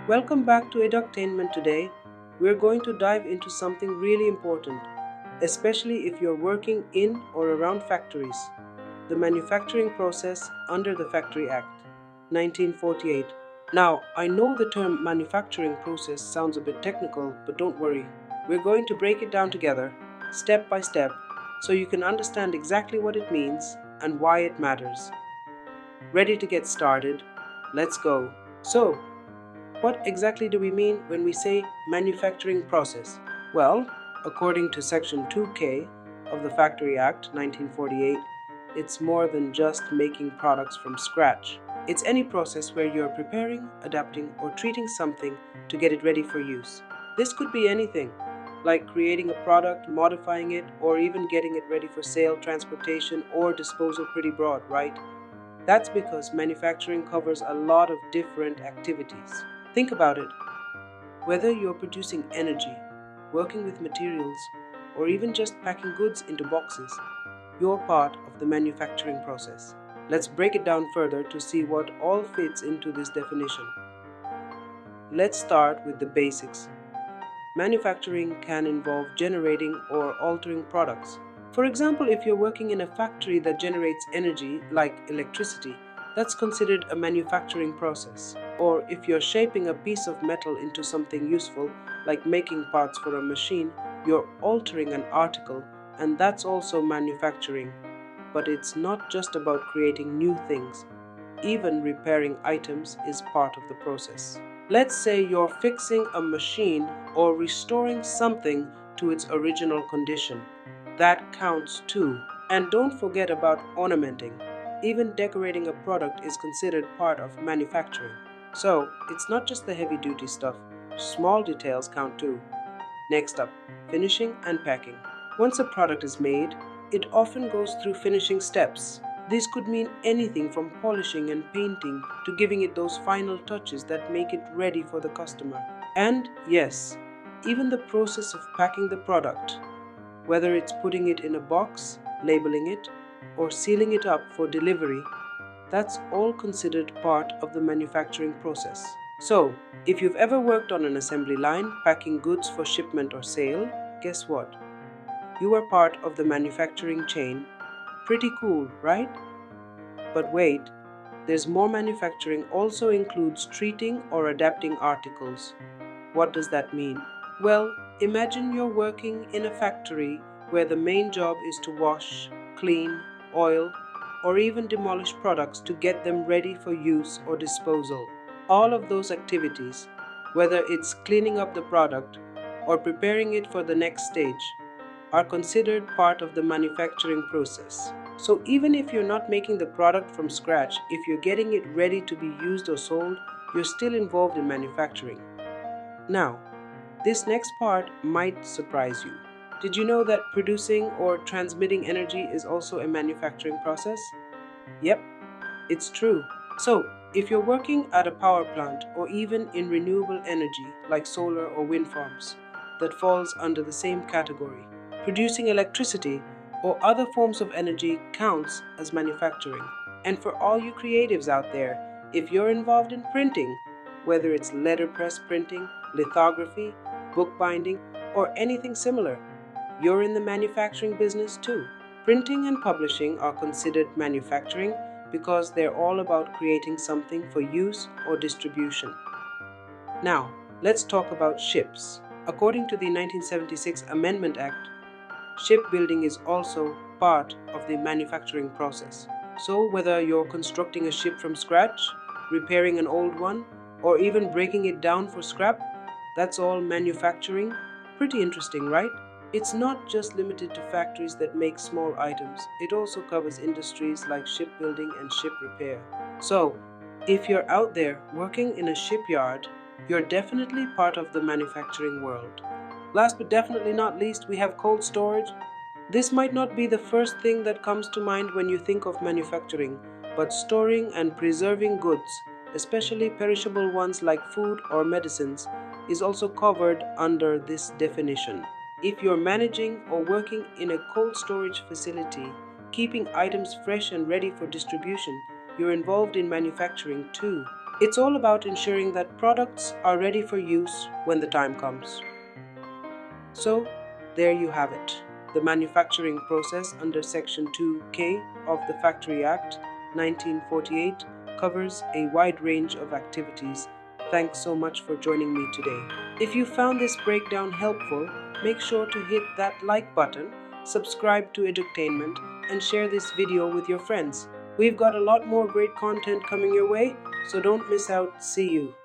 Welcome back to Eductainment. Today. We're going to dive into something really important, especially if you're working in or around factories: the manufacturing process under the Factory Act, 1948. Now, I know the term manufacturing process sounds a bit technical, but don't worry. We're going to break it down together, step by step, so you can understand exactly what it means and why it matters. Ready to get started? Let's go. So, what exactly do we mean when we say manufacturing process? Well, according to Section 2K of the Factory Act 1948, it's more than just making products from scratch. It's any process where you're preparing, adapting, or treating something to get it ready for use. This could be anything, like creating a product, modifying it, or even getting it ready for sale, transportation, or disposal. Pretty broad, right? That's because manufacturing covers a lot of different activities. Think about it. Whether you're producing energy, working with materials, or even just packing goods into boxes, you're part of the manufacturing process. Let's break it down further to see what all fits into this definition. Let's start with the basics. Manufacturing can involve generating or altering products. For example, if you're working in a factory that generates energy, like electricity, that's considered a manufacturing process. Or if you're shaping a piece of metal into something useful, like making parts for a machine, you're altering an article, and that's also manufacturing. But it's not just about creating new things. Even repairing items is part of the process. Let's say you're fixing a machine or restoring something to its original condition. That counts too. And don't forget about ornamenting. Even decorating a product is considered part of manufacturing. So, it's not just the heavy duty stuff, small details count too. Next up, finishing and packing. Once a product is made, it often goes through finishing steps. This could mean anything from polishing and painting to giving it those final touches that make it ready for the customer. And yes, even the process of packing the product, whether it's putting it in a box, labeling it, or sealing it up for delivery, that's all considered part of the manufacturing process. So, if you've ever worked on an assembly line packing goods for shipment or sale, guess what? You are part of the manufacturing chain. Pretty cool, right? But wait, there's more. Manufacturing also includes treating or adapting articles. What does that mean? Well, imagine you're working in a factory where the main job is to wash, clean, oil, or even demolish products to get them ready for use or disposal. All of those activities, whether it's cleaning up the product or preparing it for the next stage, are considered part of the manufacturing process. So even if you're not making the product from scratch, if you're getting it ready to be used or sold, you're still involved in manufacturing. Now, this next part might surprise you. Did you know that producing or transmitting energy is also a manufacturing process? Yep, it's true. So, if you're working at a power plant or even in renewable energy like solar or wind farms, that falls under the same category. Producing electricity or other forms of energy counts as manufacturing. And for all you creatives out there, if you're involved in printing, whether it's letterpress printing, lithography, bookbinding, or anything similar, you're in the manufacturing business too. Printing and publishing are considered manufacturing because they're all about creating something for use or distribution. Now, let's talk about ships. According to the 1976 Amendment Act, shipbuilding is also part of the manufacturing process. So, whether you're constructing a ship from scratch, repairing an old one, or even breaking it down for scrap, that's all manufacturing. Pretty interesting, right? It's not just limited to factories that make small items, it also covers industries like shipbuilding and ship repair. So, if you're out there working in a shipyard, you're definitely part of the manufacturing world. Last but definitely not least, we have cold storage. This might not be the first thing that comes to mind when you think of manufacturing, but storing and preserving goods, especially perishable ones like food or medicines, is also covered under this definition. If you're managing or working in a cold storage facility, keeping items fresh and ready for distribution, you're involved in manufacturing too. It's all about ensuring that products are ready for use when the time comes. So, there you have it. The manufacturing process under Section 2K of the Factory Act 1948 covers a wide range of activities. Thanks so much for joining me today. If you found this breakdown helpful, make sure to hit that like button, subscribe to Eductainment, and share this video with your friends. We've got a lot more great content coming your way, so don't miss out. See you.